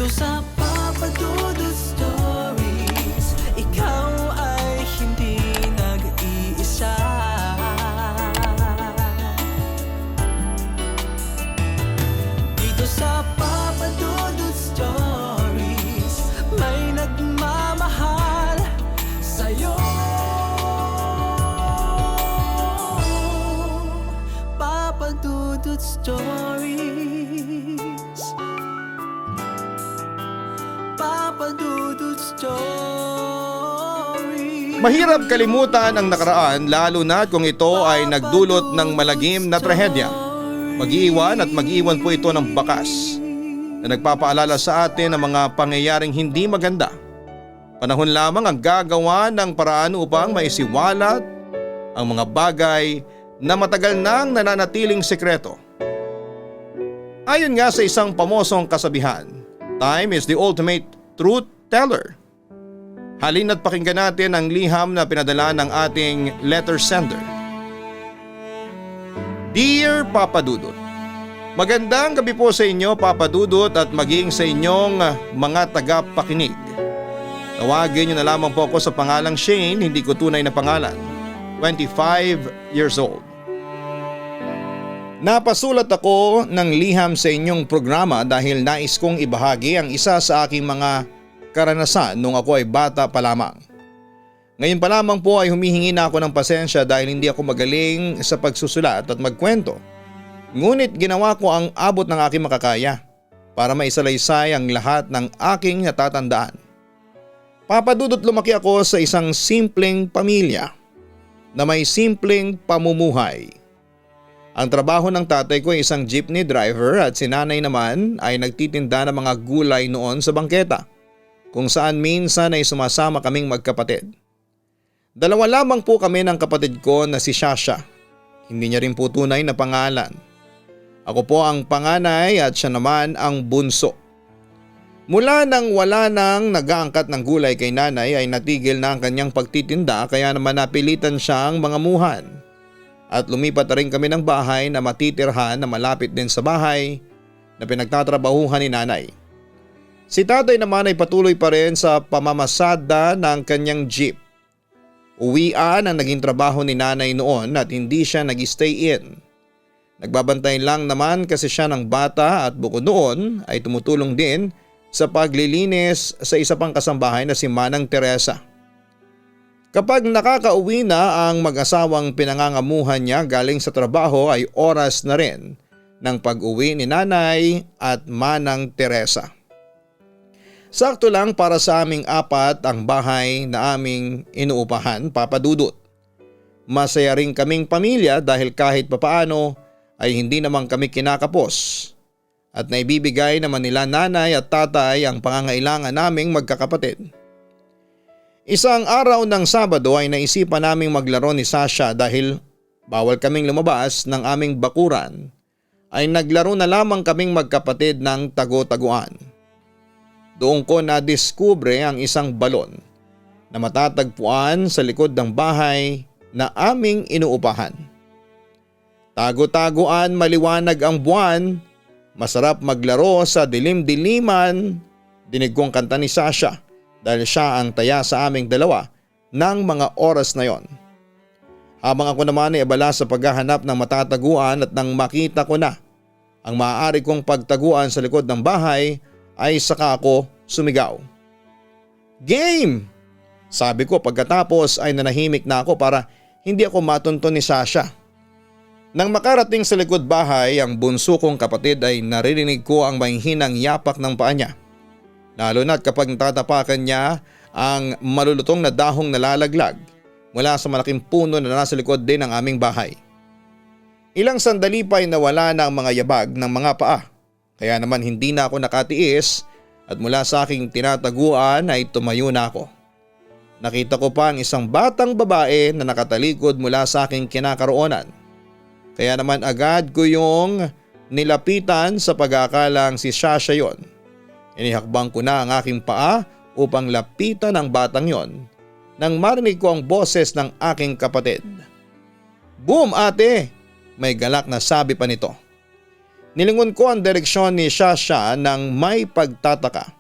sa Papa Dudut Stories, ikaw ay hindi nag-iisa. Dito sa Papa Dudut Stories, may nagmamahal sa'yo. Papa Dudut Stories, Papa Dudut Stories. Mahirap kalimutan ang nakaraan lalo na kung ito ay nagdulot ng malagim na trahedya. Mag-iwan at mag-iwan po ito ng bakas na nagpapaalala sa atin ng mga pangyayaring hindi maganda. Panahon lamang ang gagawa ng paraan upang maisiwalat ang mga bagay na matagal nang nananatiling sekreto. Ayon nga sa isang pamosong kasabihan, time is the ultimate truth teller. Halina't pakinggan natin ang liham na pinadala ng ating letter sender. Dear Papa Dudut, magandang gabi po sa inyo Papa Dudut at maging sa inyong mga tagapakinig. Tawagin niyo na lamang po ako sa pangalang Shane, hindi ko tunay na pangalan. 25 years old. Napasulat ako ng liham sa inyong programa dahil nais kong ibahagi ang isa sa aking mga karanasan nung ako ay bata pa lamang. Ngayon pa lamang po ay humihingi na ako ng pasensya dahil hindi ako magaling sa pagsusulat at magkwento. Ngunit ginawa ko ang abot ng aking makakaya para maisalaysay ang lahat ng aking natatandaan. Papa Dudut, lumaki ako sa isang simpleng pamilya na may simpleng pamumuhay. Ang trabaho ng tatay ko ay isang jeepney driver at si nanay naman ay nagtitinda ng mga gulay noon sa bangketa, kung saan minsan ay sumasama kaming magkapatid. Dalawa lamang po kami ng kapatid ko na si Shasha. Hindi niya rin po tunay na pangalan. Ako po ang panganay at siya naman ang bunso. Mula nang wala nang nag-aangkat ng gulay kay nanay ay natigil na ang kanyang pagtitinda kaya naman napilitan siyang mangamuhan. At lumipat na rin kami ng bahay na matitirhan na malapit din sa bahay na pinagtatrabahuhan ni nanay. Si tatay naman ay patuloy pa rin sa pamamasada ng kanyang jeep. Uwian ang naging trabaho ni nanay noon at hindi siya nag-stay in. Nagbabantay lang naman kasi siya ng bata at bukod noon ay tumutulong din sa paglilinis sa isa pang kasambahay na si Manang Teresa. Kapag nakakauwi na ang mag-asawang pinangangamuhan niya galing sa trabaho ay oras na rin ng pag-uwi ni nanay at Manang Teresa. Sakto lang para sa aming apat ang bahay na aming inuupahan, Papa Dudut. Masaya rin kaming pamilya dahil kahit papaano ay hindi naman kami kinakapos at naibibigay naman nila nanay at tatay ang pangangailangan naming magkakapatid. Isang araw ng Sabado ay naisipan naming maglaro ni Sasha dahil bawal kaming lumabas ng aming bakuran ay naglaro na lamang kaming magkapatid ng tago-taguan. Doon ko nadiskubre ang isang balon na matatagpuan sa likod ng bahay na aming inuupahan. Tago-taguan, maliwanag ang buwan, masarap maglaro sa dilim-diliman, dinig kong kanta ni Sasha. Dahil siya ang taya sa aming dalawa ng mga oras na yon. Habang ako naman ay abala sa paghahanap ng matataguan at nang makita ko na ang maaari kong pagtaguan sa likod ng bahay ay saka ako sumigaw. Game! Sabi ko pagkatapos ay nanahimik na ako para hindi ako matunton ni Sasha. Nang makarating sa likod bahay ang bunso kong kapatid ay naririnig ko ang mahihinang yapak ng paa niya. Lalo na't kapag natatapakan niya ang malulutong na dahong nalalaglag mula sa malaking puno na nasa likod din ng aming bahay. Ilang sandali pa ay nawala na ang mga yabag ng mga paa, kaya naman hindi na ako nakatiis at mula sa aking tinataguan ay tumayo na ako. Nakita ko pa ang isang batang babae na nakatalikod mula sa aking kinakaroonan. Kaya naman agad ko yung nilapitan sa pag-aakalang si Shasha yon. Inihakbang ko na ang aking paa upang lapitan ang batang yon nang marinig ko ang boses ng aking kapatid. Boom ate! May galak na sabi pa nito. Nilingon ko ang direksyon ni Shasha nang may pagtataka.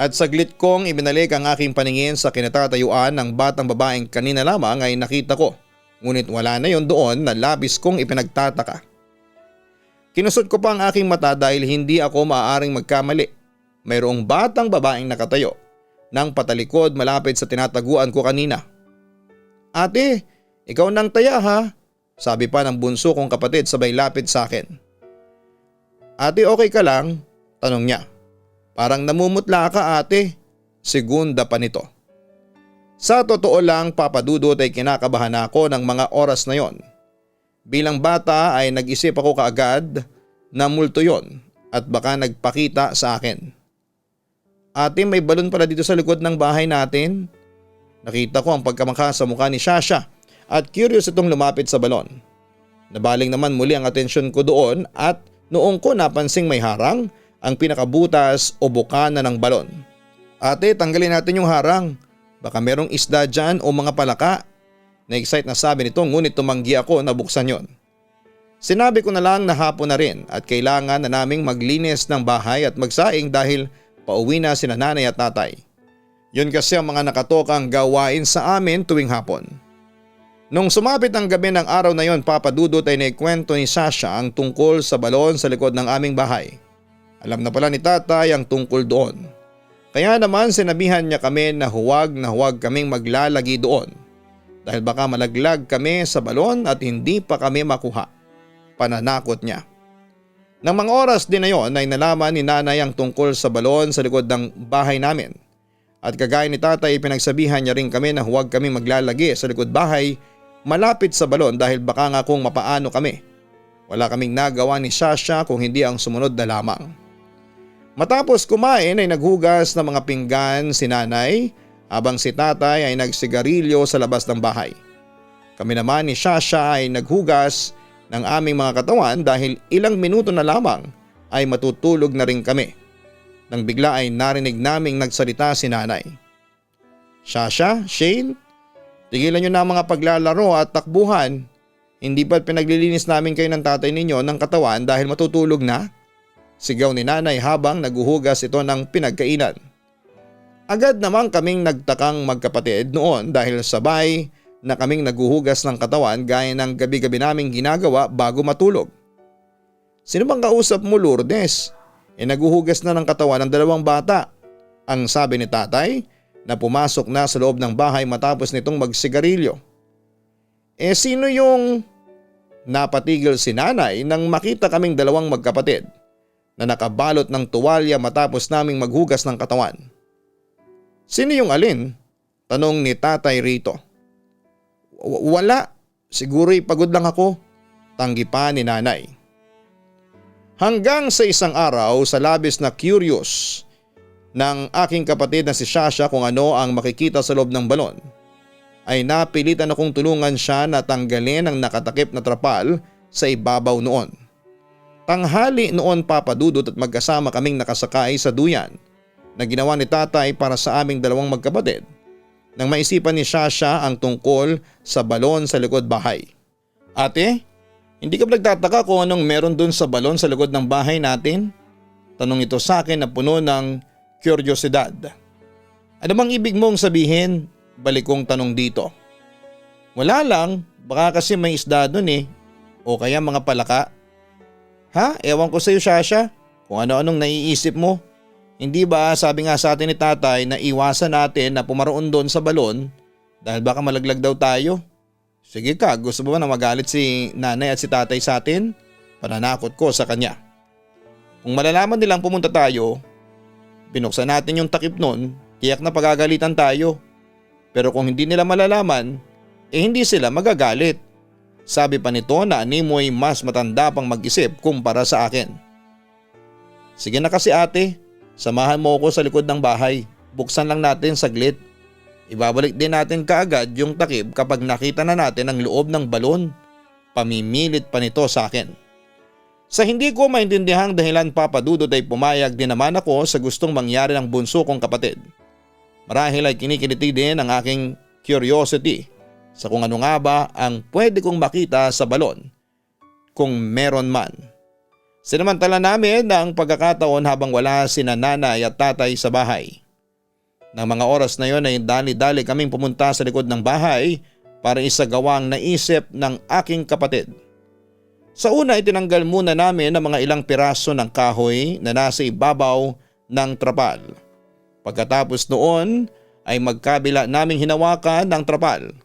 At saglit kong ibinalik ang aking paningin sa kinatatayuan ng batang babaeng kanina lamang ay nakita ko. Ngunit wala na yon doon na labis kong ipinagtataka. Kinusot ko pa ang aking mata dahil hindi ako maaaring magkamali. Mayroong batang babaeng nakatayo nang patalikod malapit sa tinataguan ko kanina. Ate, ikaw nang taya ha? Sabi pa ng bunso kong kapatid sabay lapit sa akin. Ate, okay ka lang? Tanong niya. Parang namumutla ka ate. Segunda pa nito. Sa totoo lang Papa Dudut ay kinakabahan ako ng mga oras na yon. Bilang bata ay nag-isip ako kaagad na multo yon at baka nagpakita sa akin. Ate, may balon pala dito sa likod ng bahay natin. Nakita ko ang pagkamangha sa mukha ni Shasha at curious itong lumapit sa balon. Nabaling naman muli ang atensyon ko doon at noong ko napansing may harang ang pinakabutas o bukana ng balon. Ate, tanggalin natin yung harang. Baka merong isda dyan o mga palaka. Na-excite na sabi nito ngunit tumanggi ako na buksan yon. Sinabi ko na lang na hapon na rin at kailangan na naming maglinis ng bahay at magsaing dahil pauwi na sina nanay at tatay. Yun kasi ang mga nakatokang gawain sa amin tuwing hapon. Nung sumapit ang gabi ng araw na yon, Papa Dudut ay naikwento ni Sasha ang tungkol sa balon sa likod ng aming bahay. Alam na pala ni tatay ang tungkol doon. Kaya naman sinabihan niya kami na huwag kaming maglalagi doon dahil baka malaglag kami sa balon at hindi pa kami makuha. Pananakot niya. Nang mga oras din na yon ay nalaman ni nanay ang tungkol sa balon sa likod ng bahay namin. At kagaya ni tatay pinagsabihan niya rin kami na huwag kaming maglalagi sa likod bahay malapit sa balon dahil baka nga kung mapaano kami. Wala kaming nagawa ni Sasha kung hindi ang sumunod na lamang. Matapos kumain ay naghugas ng mga pinggan si nanay habang si tatay ay nagsigarilyo sa labas ng bahay. Kami naman ni Sasha ay naghugas ng aming mga katawan dahil ilang minuto na lamang ay matutulog na rin kami. Nang bigla ay narinig naming nagsalita si nanay. Sasha, Shane, tigilan nyo na ang mga paglalaro at takbuhan. Hindi ba't pinaglilinis namin kayo ng tatay ninyo ng katawan dahil matutulog na? Sigaw ni nanay habang naguhugas ito ng pinagkainan. Agad namang kaming nagtakang magkapatid noon dahil sabay na kaming naguhugas ng katawan gaya ng gabi-gabi naming ginagawa bago matulog. Sino bang kausap mo, Lourdes? Naguhugas na ng katawan ng dalawang bata. Ang sabi ni tatay na pumasok na sa loob ng bahay matapos nitong magsigarilyo. Sino yung… Napatigil si nanay nang makita kaming dalawang magkapatid na nakabalot ng tuwalya matapos naming maghugas ng katawan. Sino yung alin? Tanong ni tatay rito. Wala, siguro'y pagod lang ako. Tanggi pa ni nanay. Hanggang sa isang araw sa labis na curious ng aking kapatid na si Shasha kung ano ang makikita sa loob ng balon, ay napilitan akong tulungan siya na tanggalin ang nakatakip na trapal sa ibabaw noon. Tanghali noon, Papa Dudut, at magkasama kaming nakasakay sa duyan na ginawa ni tatay para sa aming dalawang magkapatid nang maisipan ni Shasha ang tungkol sa balon sa likod bahay. Ate, hindi ka ba nagtataka kung anong meron dun sa balon sa likod ng bahay natin? Tanong ito sa akin na puno ng kuryosidad. Ano bang ibig mong sabihin? Balik kong tanong dito. Wala lang, baka kasi may isda dun o kaya mga palaka. Ha? Ewan ko sa'yo, Shasha, kung ano-anong naiisip mo. Hindi ba sabi nga sa atin ni tatay na iwasan natin na pumaroon doon sa balon dahil baka malaglag daw tayo? Sige ka, gusto mo ba na magalit si nanay at si tatay sa atin? Pananakot ko sa kanya. Kung malalaman nilang pumunta tayo, binuksan natin yung takip nun, tiyak na pagagalitan tayo. Pero kung hindi nila malalaman, hindi sila magagalit. Sabi pa nito na animoy mas matanda pang mag-isip kumpara sa akin. Sige na kasi ate, samahan mo ako sa likod ng bahay. Buksan lang natin saglit. Ibabalik din natin kaagad yung takip kapag nakita na natin ang loob ng balon. Pamimilit pa nito sa akin. Sa hindi ko maintindihang dahilan, Papa Dudut, ay pumayag din naman ako sa gustong mangyari ng bunso kong kapatid. Marahil ay kinikiliti din ang aking curiosity sa kung ano nga ba ang pwede kong makita sa balon kung meron man. Sinamantala namin ang pagkakataon habang wala sina nanay at tatay sa bahay. Nang mga oras na yon ay dali-dali kaming pumunta sa likod ng bahay para isagawa ang naisip ng aking kapatid. Sa una ay tinanggal muna namin ang mga ilang piraso ng kahoy na nasa ibabaw ng trapal. Pagkatapos noon ay magkabila naming hinawakan ng trapal.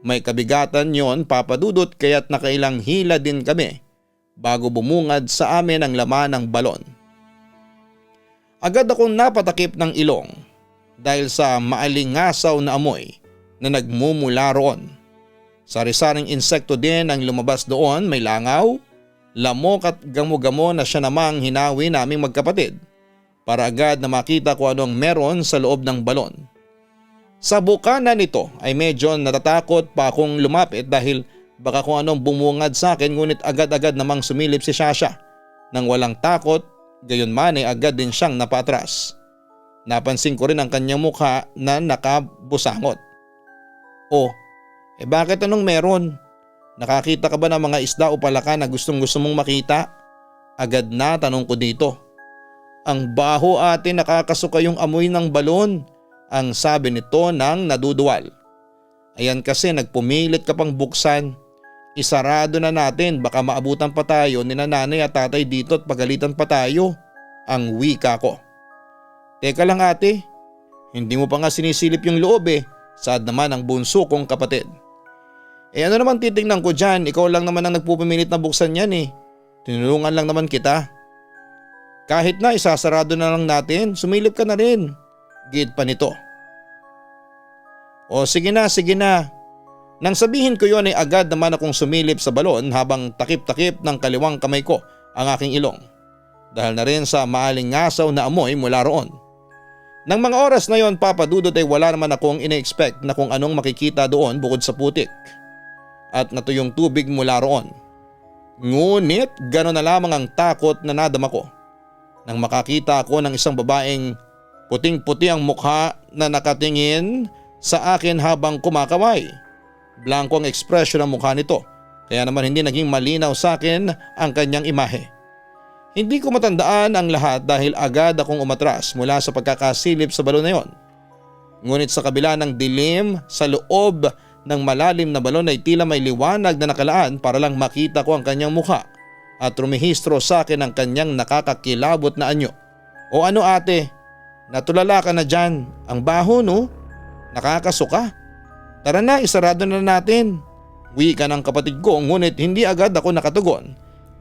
May kabigatan yon, Papa Dudut, kaya't nakailang hila din kami bago bumungad sa amin ang laman ng balon. Agad akong napatakip ng ilong dahil sa maalingasaw na amoy na nagmumula roon. Sari-saring insekto din ang lumabas doon, may langaw, lamok at gamo-gamo na siya namang hinawi naming magkapatid para agad na makita kung anong meron sa loob ng balon. Sa bukana nito ay medyo natatakot pa akong lumapit dahil baka kung anong bumungad sa akin, ngunit agad-agad namang sumilip si Shasha. Nang walang takot, gayon man ay agad din siyang napatras. Napansin ko rin ang kanyang mukha na nakabusangot. Bakit anong meron? Nakakita ka ba ng mga isda o palaka na gustong-gusto mong makita? Agad na tanong ko dito. Ang baho ate, nakakasuka yung amoy ng balon, ang sabi nito nang naduduwal. Ayan kasi nagpumilit ka pang buksan. Isarado na natin, baka maabutan pa tayo ni nanay at tatay dito at pagalitan pa tayo, ang wika ko. Teka lang ate, hindi mo pa nga sinisilip yung loob saad naman ang bunso kong kapatid. Ano naman titingnan ko dyan, ikaw lang naman ang nagpupumilit na buksan yan Tinulungan lang naman kita. Kahit na isasarado na lang natin, sumilip ka na rin. Gid pa nito. Sige na. Nang sabihin ko yon ay agad naman akong sumilip sa balon habang takip-takip ng kaliwang kamay ko ang aking ilong. Dahil na rin sa maalingasaw na amoy mula roon. Nang mga oras na yon, Papa Dudut, ay wala naman akong ina-expect na kung anong makikita doon bukod sa putik at natuyong tubig mula roon. Ngunit gano'n na lamang ang takot na nadama ko nang makakita ako ng isang babaeng puting-puti ang mukha na nakatingin sa akin habang kumakaway. Blanko ang ekspresyon ng mukha nito, kaya naman hindi naging malinaw sa akin ang kanyang imahe. Hindi ko matandaan ang lahat dahil agad akong umatras mula sa pagkakasilip sa balon na yon. Ngunit sa kabila ng dilim sa loob ng malalim na balon ay tila may liwanag na nakalaan para lang makita ko ang kanyang mukha at rumihistro sa akin ang kanyang nakakakilabot na anyo. Ano ate, natulala ka na dyan, ang baho no? Nakakasuka. Tara na, isarado na natin. Wika ng kapatid ko, ngunit hindi agad ako nakatugon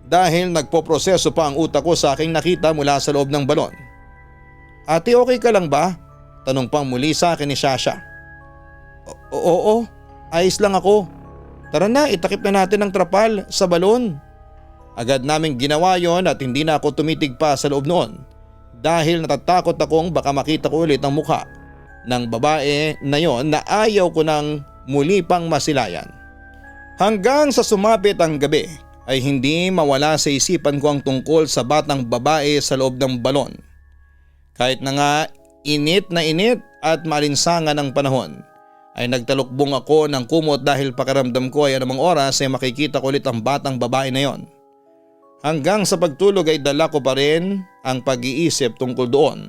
dahil nagpoproseso pa ang utak ko sa aking nakita mula sa loob ng balon. Ate, okay ka lang ba? Tanong pang muli sa akin ni Shasha. Oo, ayos lang ako. Tara na, itakip na natin ang trapal sa balon. Agad naming ginawa yon at hindi na ako tumitig pa sa loob noon dahil natatakot akong baka makita ko ulit ang mukha ng babae na yon na ayaw ko nang muli pang masilayan. Hanggang sa sumapit ang gabi ay hindi mawala sa isipan ko ang tungkol sa batang babae sa loob ng balon. Kahit na nga init na init at malinsangan ng panahon ay nagtalukbong ako ng kumot dahil pakiramdam ko ay anumang oras ay makikita ko ulit ang batang babae na yon. Hanggang sa pagtulog ay dala ko pa rin ang pag-iisip tungkol doon.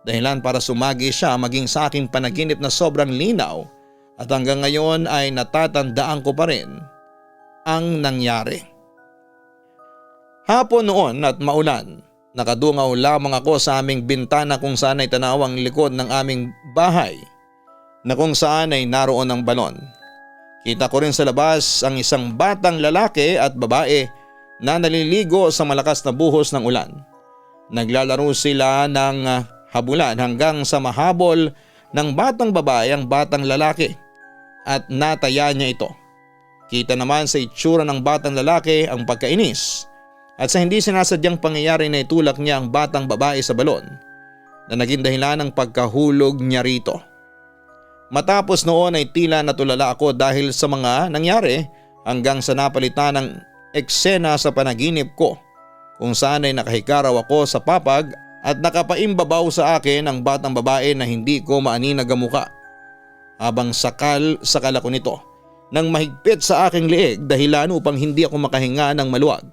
Dahilan para sumagi siya maging sa aking panaginip na sobrang linaw at hanggang ngayon ay natatandaan ko pa rin ang nangyari. Hapon noon at maulan, nakadungaw lamang ako sa aming bintana kung saan ay tanaw ang likod ng aming bahay na kung saan ay naroon ang balon. Kita ko rin sa labas ang isang batang lalaki at babae na naliligo sa malakas na buhos ng ulan. Naglalaro sila ng habulan hanggang sa mahabol ng batang babae ang batang lalaki at nataya niya ito. Kita naman sa itsura ng batang lalaki ang pagkainis at sa hindi sinasadyang pangyayari na itulak niya ang batang babae sa balon na naging dahilan ng pagkahulog niya rito. Matapos noon ay tila natulala ako dahil sa mga nangyari hanggang sa napalitan ng eksena sa panaginip ko kung saan ay nakahikaraw ako sa papag at nakapaimbabaw sa akin ang batang babae na hindi ko maaninag ang muka. Habang sakal ako nito nang mahigpit sa aking leeg dahilan upang hindi ako makahinga ng maluwag.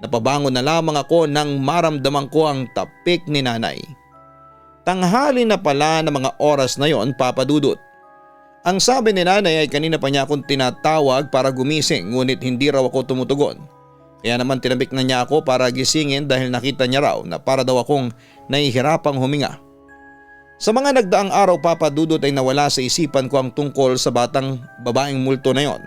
Napabangon na lamang ako nang maramdaman ko ang tapik ni nanay. Tanghali na pala ng mga oras na yon, Papa Dudut. Ang sabi ni nanay ay kanina pa niya akong tinatawag para gumising ngunit hindi raw ako tumutugon. Kaya naman tinabik na niya ako para gisingin dahil nakita niya raw na para daw akong nahihirapang huminga. Sa mga nagdaang araw, Papa Dudut, ay nawala sa isipan ko ang tungkol sa batang babaeng multo na yon.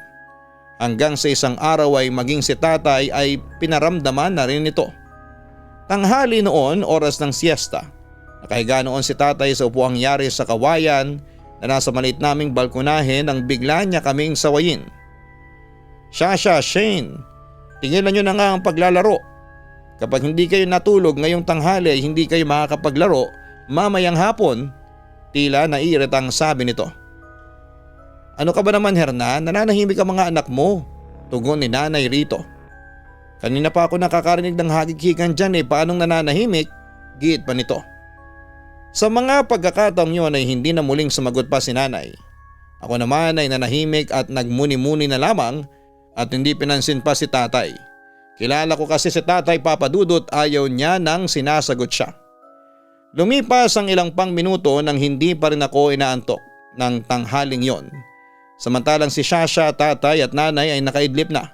Hanggang sa isang araw ay maging si tatay ay pinaramdaman na rin ito. Tanghali noon, oras ng siesta. Nakahiga noon si tatay sa upuang yari sa kawayan na nasa maliit naming balkonahe nang bigla niya kaming sawayin. "Shasha, Shane, tigilan niyo na nga ang paglalaro. Kapag hindi kayo natulog ngayong tanghali ay hindi kayo makakapaglaro mamayang hapon," tila naiiritang sabi nito. "Ano ka ba naman, Hernan? Nananahimik ang mga anak mo," tugon ni nanay rito. "Kanina pa ako nakakarinig ng hagik-hikan dyan paanong nananahimik?" giit pa nito. Sa mga pagkakataong yun ay hindi na muling sumagot pa si nanay. Ako naman ay nanahimik at nagmuni-muni na lamang at hindi pinansin pa si tatay. Kilala ko kasi si tatay, Papa Dudut, ayaw niya nang sinasagot siya. Lumipas ang ilang pang minuto nang hindi pa rin ako inaantok ng tanghaling yon. Samantalang si Shasha, tatay at nanay ay nakaidlip na.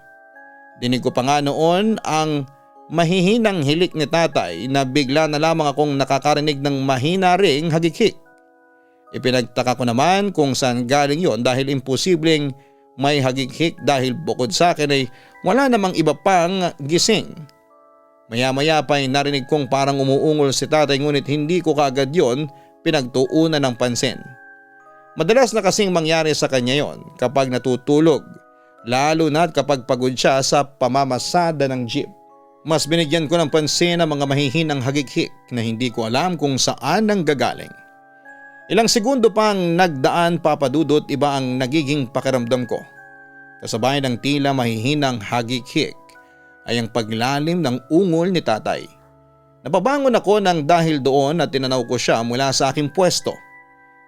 Dinig ko pa nga noon ang mahihinang hilik ni tatay na bigla na lamang akong nakakarinig ng mahina ring hagik-hik. Ipinagtaka ko naman kung saan galing yon dahil imposibleng may hagik-hik dahil bukod sa akin ay wala namang iba pang gising. Maya-maya pa ay narinig kong parang umuungol si tatay ngunit hindi ko kaagad yon pinagtuunan ng pansin. Madalas na kasing mangyari sa kanya yon kapag natutulog, lalo na kapag pagod siya sa pamamasada ng jeep. Mas binigyan ko ng pansin ang mga mahihinang hagik-hik na hindi ko alam kung saan nang gagaling. Ilang segundo pang nagdaan, Papa Dudut, iba ang nagiging pakiramdam ko. Kasabay ng tila mahihinang hagik-hik ay ang paglalim ng ungol ni tatay. Napabangon ako nang dahil doon at tinanaw ko siya mula sa aking pwesto.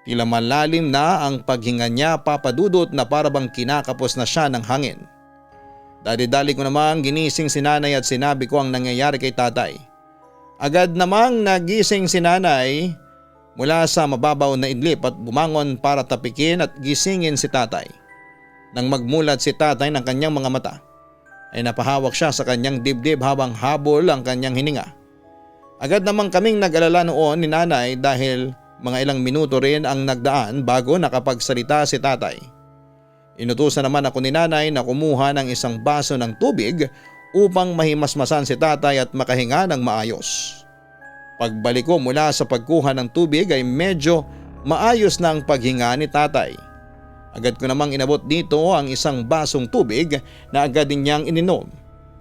Tila malalim na ang paghinga niya, Papa Dudut, na parabang kinakapos na siya ng hangin. Dali-dali ko namang ginising si nanay at sinabi ko ang nangyayari kay tatay. Agad namang nagising si nanay mula sa mababaw na idlip at bumangon para tapikin at gisingin si tatay. Nang magmulat si tatay ng kanyang mga mata, ay napahawak siya sa kanyang dibdib habang habol ang kanyang hininga. Agad namang kaming nag-alala noon ni nanay dahil mga ilang minuto rin ang nagdaan bago nakapagsalita si tatay. Inutusan naman ako ni nanay na kumuha ng isang baso ng tubig upang mahimasmasan si tatay at makahinga ng maayos. Pagbalik ko mula sa pagkuha ng tubig ay medyo maayos na ang paghinga ni tatay. Agad ko namang inabot dito ang isang basong tubig na agad din niyang ininom.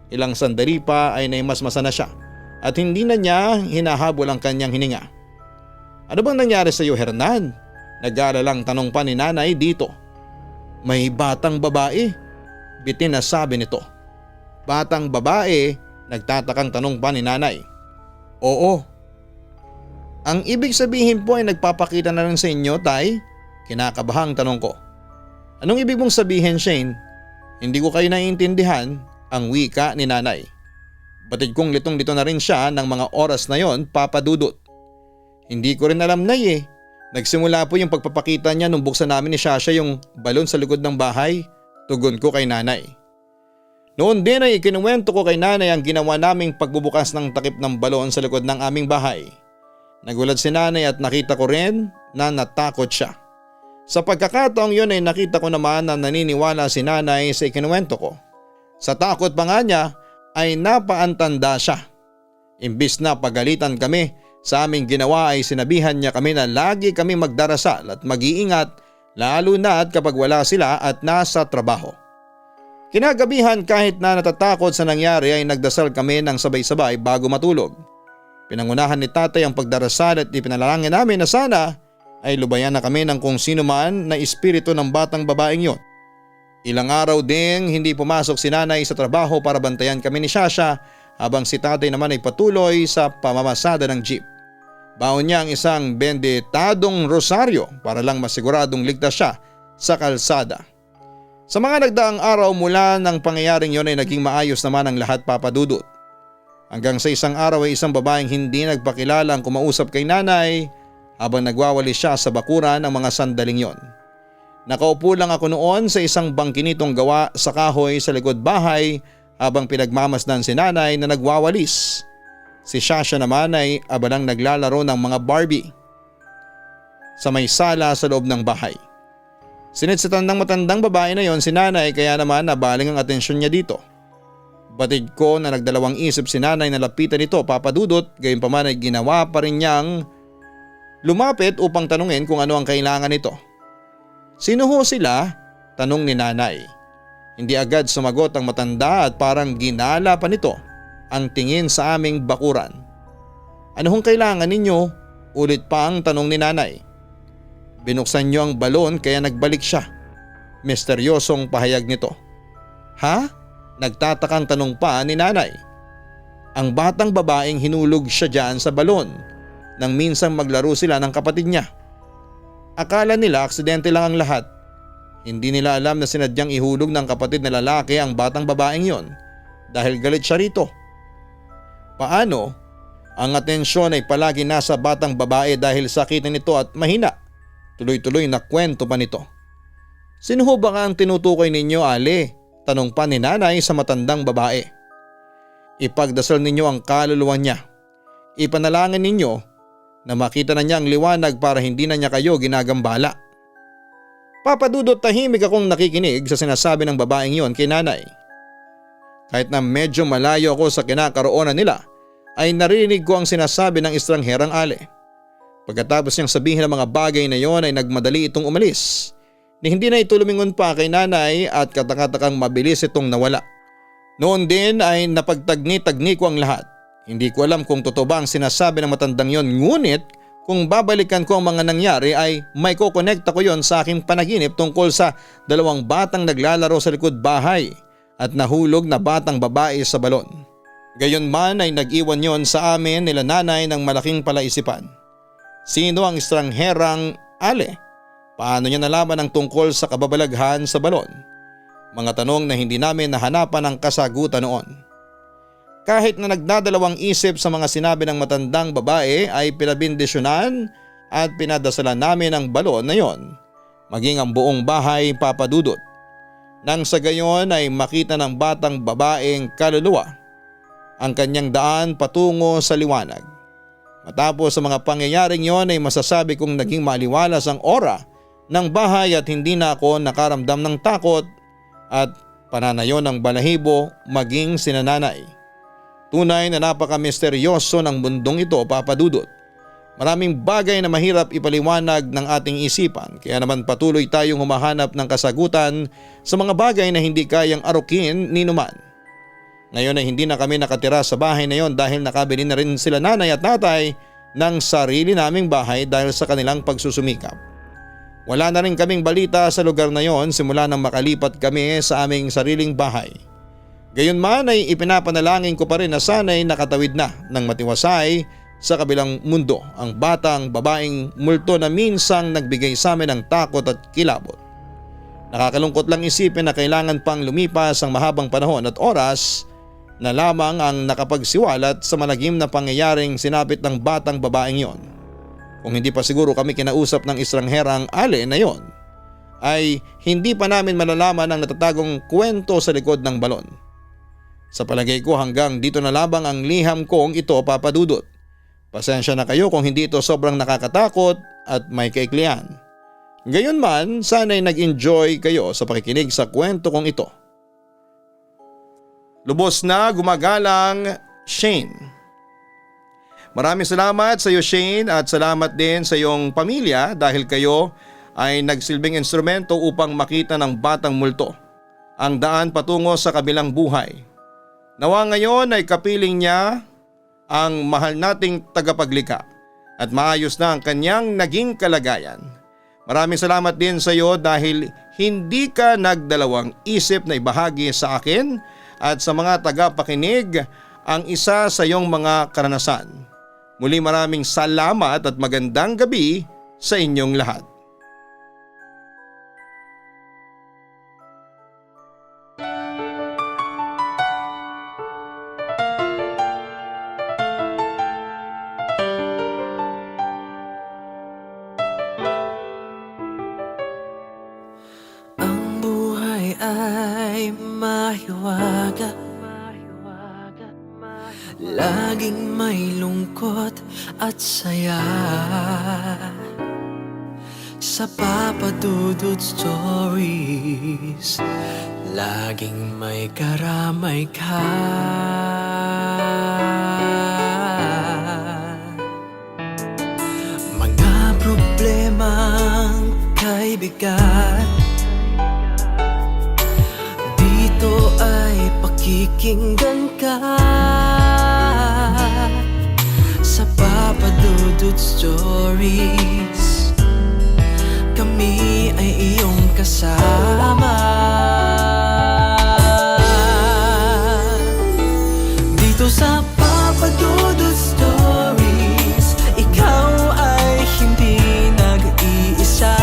Ilang sandali pa ay naimasmasan na siya at hindi na niya hinahabol ang kanyang hininga. "Ano bang nangyari sa iyo, Hernan?" Nag-aalalang tanong pa ni nanay dito. "May batang babae," bitin na sabi nito. "Batang babae?" Nagtatakang tanong pa ni nanay. "Oo." "Ang ibig sabihin po ay nagpapakita na rin sa inyo, tay?" Kinakabahang tanong ko. "Anong ibig mong sabihin, Shane? Hindi ko kayo naiintindihan," ang wika ni nanay. Batid kong litong-lito na rin siya ng mga oras na yon, Papa Dudut. "Hindi ko rin alam, nay eh. Nagsimula po yung pagpapakita niya nung buksan namin ni Shasha yung balon sa likod ng bahay," tugon ko kay nanay. Noon din ay ikinuwento ko kay nanay ang ginawa naming pagbubukas ng takip ng balon sa likod ng aming bahay. Nagulat si nanay at nakita ko rin na natakot siya. Sa pagkakataong yun ay nakita ko naman na naniniwala si nanay sa ikinuwento ko. Sa takot pa nga niya ay napaantanda siya. Imbis na pagalitan kami sa aming ginawa ay sinabihan niya kami na lagi kami magdarasal at mag-iingat lalo na at kapag wala sila at nasa trabaho. Kinagabihan kahit na natatakot sa nangyari ay nagdasal kami ng sabay-sabay bago matulog. Pinangunahan ni tatay ang pagdarasal at ipinalangin namin na sana ay lubayan na kami ng kung sino man na espiritu ng batang babaeng yon. Ilang araw ding hindi pumasok si nanay sa trabaho para bantayan kami ni Shasha habang si tatay naman ay patuloy sa pamamasada ng jeep. Baon niya ang isang benditadong rosaryo para lang masiguradong ligtas siya sa kalsada. Sa mga nagdaang araw mula ng pangyayaring yon ay naging maayos naman ang lahat, Papa Dudut. Hanggang sa isang araw ay isang babaeng hindi nagpakilala ang kumausap kay nanay habang nagwawali siya sa bakuran ng mga sandaling yon. Nakaupo lang ako noon sa isang bangkinitong gawa sa kahoy sa likod bahay habang pinagmamasdan si nanay na nagwawalis. Si Shasha naman ay abalang naglalaro ng mga Barbie sa may sala sa loob ng bahay. Sinitsitan ng matandang babae na yon si nanay kaya naman nabaling ang atensyon niya dito. Batid ko na nagdalawang isip si nanay na lapitan ito, Papa Dudut, gayunpaman ay ginawa pa rin niyang lumapit upang tanungin kung ano ang kailangan nito. Sino ho sila? Tanong ni nanay. Hindi agad sumagot ang matanda at parang ginala pa nito ang tingin sa aming bakuran. Ano hong kailangan ninyo? Ulit pa ang tanong ni nanay. Binuksan niyo ang balon kaya nagbalik siya. Misteryosong pahayag nito. Ha? Nagtatakang tanong pa ni nanay. Ang batang babaeng hinulog siya dyan sa balon nang minsang maglaro sila ng kapatid niya. Akala nila aksidente lang ang lahat. Hindi nila alam na sinadyang ihulog ng kapatid na lalaki ang batang babaeng yon dahil galit siya rito. Paano? Ang atensyon ay palagi nasa batang babae dahil sakit nito at mahina. Tuloy-tuloy na kwento pa nito. Sino ho ba ang tinutukoy ninyo, Ale? Tanong pa ni nanay sa matandang babae. Ipagdasal ninyo ang kaluluwa niya. Ipanalangin ninyo na makita na niya ang liwanag para hindi na niya kayo ginagambala. Papa Dudut, tahimik akong nakikinig sa sinasabi ng babaeng yon kay nanay. Kahit na medyo malayo ako sa kinakaroonan nila, ay narinig ko ang sinasabi ng estrangherang Ale. Pagkatapos niyang sabihin ang mga bagay na yon ay nagmadali itong umalis. Ni hindi na ito lumingon pa kay nanay at katakatakang mabilis itong nawala. Noon din ay napagtagni-tagni ko ang lahat. Hindi ko alam kung totoo ba ang sinasabi ng matandang yon, ngunit kung babalikan ko ang mga nangyari ay may kukonekta ko yon sa aking panaginip tungkol sa dalawang batang naglalaro sa likod bahay at nahulog na batang babae sa balon. Gayunman ay nag-iwan yon sa amin nila nanay ng malaking palaisipan. Sino ang estrangherang Ale? Paano niya nalaman ang tungkol sa kababalaghan sa balon? Mga tanong na hindi namin nahanapan ang kasagutan noon. Kahit na nagdadalawang isip sa mga sinabi ng matandang babae ay pinabindisyonan at pinadasalan namin ang balon na yon, maging ang buong bahay, Papa Dudut. Nang sa gayon ay makita ng batang babaeng kaluluwa ang kanyang daan patungo sa liwanag. Matapos sa mga pangyayaring yon ay masasabi kong naging maliwalas ang aura ng bahay at hindi na ako nakaramdam ng takot at pananayon ng balahibo maging sinananay. Tunay na napaka-misteryoso ng mundong ito, Papa Dudut. Maraming bagay na mahirap ipaliwanag ng ating isipan kaya naman patuloy tayong humahanap ng kasagutan sa mga bagay na hindi kayang arukin ni numan. Ngayon ay hindi na kami nakatira sa bahay na yon dahil nakabili na rin sila nanay at tatay ng sarili naming bahay dahil sa kanilang pagsusumikap. Wala na rin kaming balita sa lugar na yon simula nang makalipat kami sa aming sariling bahay. Gayunman ay ipinapanalangin ko pa rin na sana'y nakatawid na ng matiwasay sa kabilang mundo ang batang babaeng multo na minsang nagbigay sa amin ng takot at kilabot. Nakakalungkot lang isipin na kailangan pang lumipas ang mahabang panahon at oras na lamang ang nakapagsiwalat sa malagim na pangyayaring sinapit ng batang babaeng yon. Kung hindi pa siguro kami kinausap ng estrangherang Ale na yon, ay hindi pa namin malalaman ang natatagong kwento sa likod ng balon. Sa palagay ko hanggang dito na labang ang liham kong ito, Papa Dudut. Pasensya na kayo kung hindi ito sobrang nakakatakot at may kaiklian. Gayunman, sana'y nag-enjoy kayo sa pakikinig sa kwento kong ito. Lubos na gumagalang, Shane. Maraming salamat sa iyo, Shane, at salamat din sa iyong pamilya dahil kayo ay nagsilbing instrumento upang makita ng batang multo ang daan patungo sa kabilang buhay. Nawa ngayon ay kapiling niya ang mahal nating tagapaglikha at maayos na ang kanyang naging kalagayan. Maraming salamat din sa iyo dahil hindi ka nagdalawang isip na ibahagi sa akin at sa mga tagapakinig ang isa sa iyong mga karanasan. Muli maraming salamat at magandang gabi sa inyong lahat. ay mahiwaga, laging may lungkot at saya. Sa Papa Dudut Stories, laging may karamay ka. Mga problemang kay bigat, dito ay pakikinggan ka. Sa Papa Dudut Stories, kami ay iyong kasama. Dito sa Papa Dudut Stories, ikaw ay hindi nag-iisa.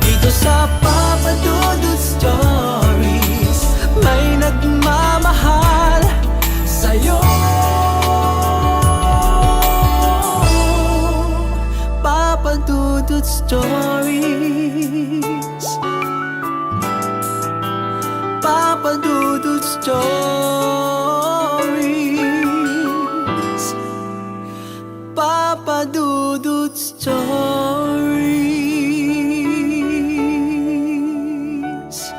Dito sa Papa Dudut Stories, may nagmamahal sa'yo. Papa Dudut Stories, Papa Dudut Stories, Papa Dudut Stories.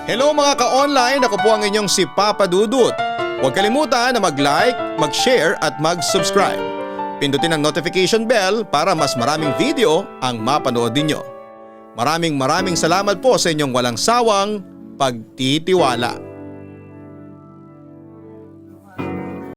Hello mga ka-online, ako po ang inyong si Papa Dudut. Huwag kalimutan na mag-like, mag-share at mag-subscribe. Pindutin ang notification bell para mas maraming video ang mapanood ninyo. Maraming salamat po sa inyong walang sawang pagtitiwala.